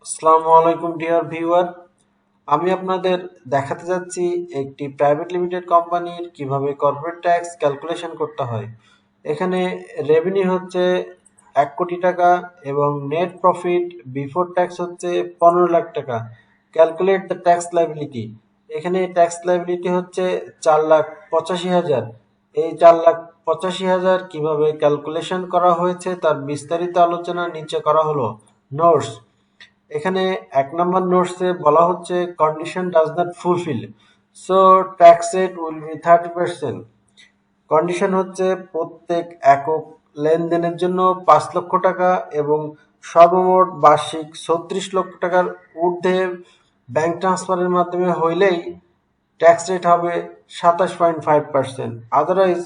আসসালামু আলাইকুম dear viewer. আমি আপনাদের দেখাতে যাচ্ছি একটি প্রাইভেট লিমিটেড কোম্পানির কিভাবে কর্পোরেট ট্যাক্স ক্যালকুলেশন করতে হয়। এখানে রেভিনিউ হচ্ছে 1 কোটি টাকা এবং নেট প্রফিট বিফোর ট্যাক্স হচ্ছে 15 লাখ টাকা। Calculate the tax liability. এখানে ট্যাক্স লাইবিলিটি হচ্ছে 4,85,000। এই 4,85,000 কিভাবে ক্যালকুলেশন করা হয়েছে তার বিস্তারিত আলোচনা নিচে করা হলো। নোটস। এখানে 1 নম্বর নোটসে বলা হচ্ছে condition does not fulfil, so tax rate will be 30%। Condition হচ্ছে প্রত্যেক একক লেনদেনের জন্য 5 লক্ষ টাকা এবং সর্বমোট বার্ষিক 36 লক্ষ টাকার ঊর্ধ্বে ব্যাংক ট্রান্সফারের মাধ্যমে হইলেই ট্যাক্স রেট হবে 27.5%, আদারওয়াইজ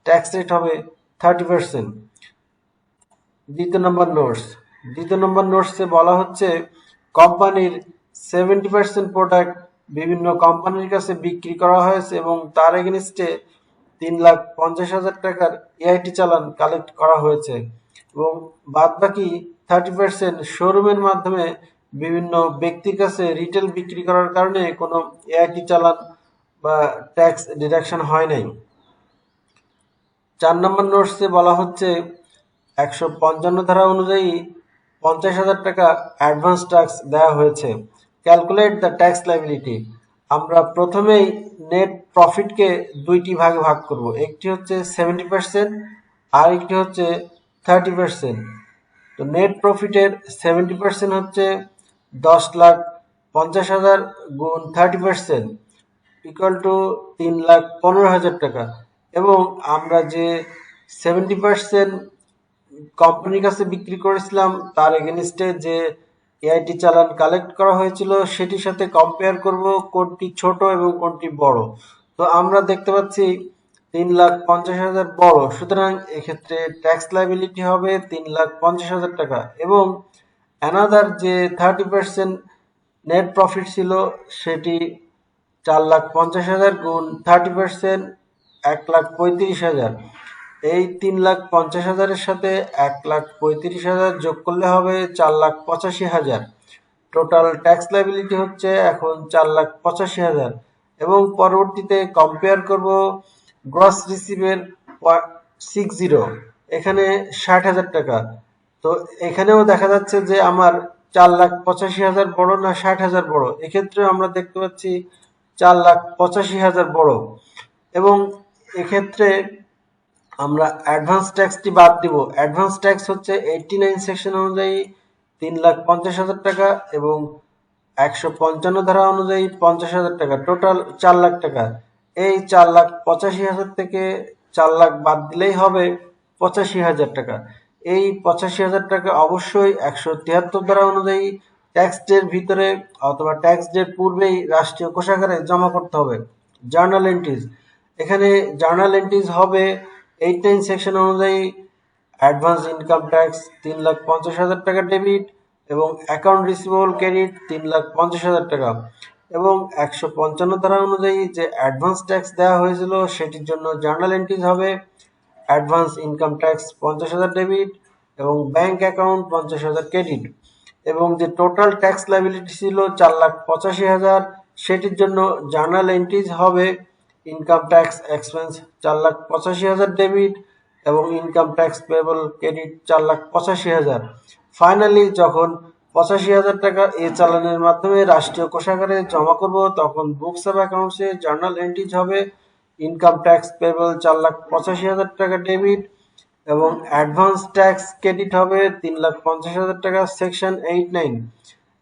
ট্যাক্স রেট হবে 30%। দ্বিতীয় নম্বর নোটসে বলা হচ্ছে কোম্পানির 70% প্রোডাক্ট বিভিন্ন কোম্পানির কাছে বিক্রি করা হয়েছে এবং তার এগেনস্টে 3,50,000 টাকার এআইটি চালান কালেক্ট করা হয়েছে এবং বাদবাকি 30% শোরুমের মাধ্যমে বিভিন্ন ব্যক্তির কাছে রিটেল বিক্রি করার কারণে কোনো এআইটি চালান বা ট্যাক্স ডিডাকশন হয় নাই। 4 নম্বর নোটসে বলা হচ্ছে 155 ধারা অনুযায়ী 50,000 টাকা অ্যাডভান্স ট্যাক্স দেওয়া হয়েছে। Calculate the tax liability. আমরা প্রথমেই নেট প্রফিটকে দুইটি ভাগে ভাগ করব, একটি হচ্ছে 70% আর একটি হচ্ছে 30%। তো নেট প্রফিটের 70% হচ্ছে 10,50,000 গুণ 30% ইকুয়াল টু 3,15,000 টাকা এবং আমরা যে 70% কোম্পানির কাছে বিক্রি করেছিলাম তার এগেনস্টে যে এআইটি চালান কালেক্ট করা হয়েছিল সেটির সাথে কম্পেয়ার করব কোনটি ছোট এবং কোনটি বড়। তো আমরা দেখতে পাচ্ছি 3,50,000 বড়, সুতরাং এক্ষেত্রে ট্যাক্স লাইবিলিটি হবে 3,50,000 টাকা এবং অ্যানাদার যে 30% নেট প্রফিট ছিল সেটি 4,50,000 গুণ 30% 1,35,000। এই 3,50,000-এর সাথে 1,35,000 যোগ করলে হবে 4,85,000। টোটাল ট্যাক্স লাইবিলিটি হচ্ছে এখন 4,85,000 এবং পরবর্তীতে কম্পেয়ার করব গ্রস রিসিভের 60, এখানে 60,000 টাকা। তো এখানেও দেখা যাচ্ছে যে আমার 4,85,000 বড় না 60,000 বড়। এক্ষেত্রে আমরা দেখতে পাচ্ছি 4,85,000 বড় এবং এক্ষেত্রে আমরা অ্যাডভান্স ট্যাক্সটি বাদ দিব। অ্যাডভান্স ট্যাক্স হচ্ছে 89 সেকশন অনুযায়ী 3,50,000 টাকা এবং 155 ধারা অনুযায়ী 50,000 টাকা, টোটাল 4 লাখ টাকা। এই 4,85,000 থেকে 4 লাখ বাদ দিলেই হবে 85,000 টাকা। এই 85,000 টাকা অবশ্যই 173 ধারা অনুযায়ী ট্যাক্স ডের ভিতরে অথবা ট্যাক্স ডের পূর্বেই রাষ্ট্রীয় কোষাগারে জমা করতে হবে। Journal entries. এখানে জার্নাল এন্ট্রিজ হবে 89 সেকশন অনুযায়ী অ্যাডভান্স ইনকাম ট্যাক্স 3,50,000 টাকা ডেবিট এবং অ্যাকাউন্ট রিসিভেবল ক্রেডিট 3,50,000 টাকা এবং 155 ধারা অনুযায়ী যে অ্যাডভান্স ট্যাক্স দেওয়া হয়েছিল সেটির জন্য জার্নাল এন্ট্রিজ হবে অ্যাডভান্স ইনকাম ট্যাক্স 50,000 ডেবিট এবং ব্যাংক অ্যাকাউন্ট 50,000 ক্রেডিট এবং যে টোটাল ট্যাক্স লাইবিলিটি ছিল 4,85,000 সেটির জন্য জার্নাল এন্ট্রিজ হবে ইনকাম ট্যাক্স এক্সপেন্স 4,85,000 ডেবিট এবং income tax payable credit 4,85,000। Finally যখন 85,000 টাকা এ চালানের মাধ্যমে রাষ্ট্রীয় কোষাগারে জমা করব তখন বুকস অফ অ্যাকাউন্টসে জার্নাল এন্ট্রিজ হবে ইনকাম ট্যাক্স পেয়েবল 4,85,000 টাকা ডেবিট এবং অ্যাডভান্স ট্যাক্স ক্রেডিট হবে 3,50,000 টাকা সেকশন 89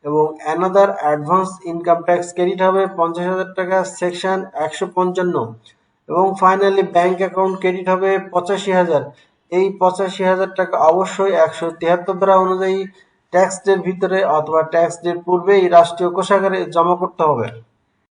এবং another advance income tax credit হবে 50,000 টাকা সেকশন 155 এবং ফাইনালি ব্যাংক অ্যাকাউন্ট ক্রেডিট হবে 85,000। এই 85,000 টাকা অবশ্যই 173 ধারা অনুযায়ী ট্যাক্স ডের ভিতরে অথবা ট্যাক্স ডের পূর্বেই রাষ্ট্রীয় কোষাগারে জমা করতে হবে।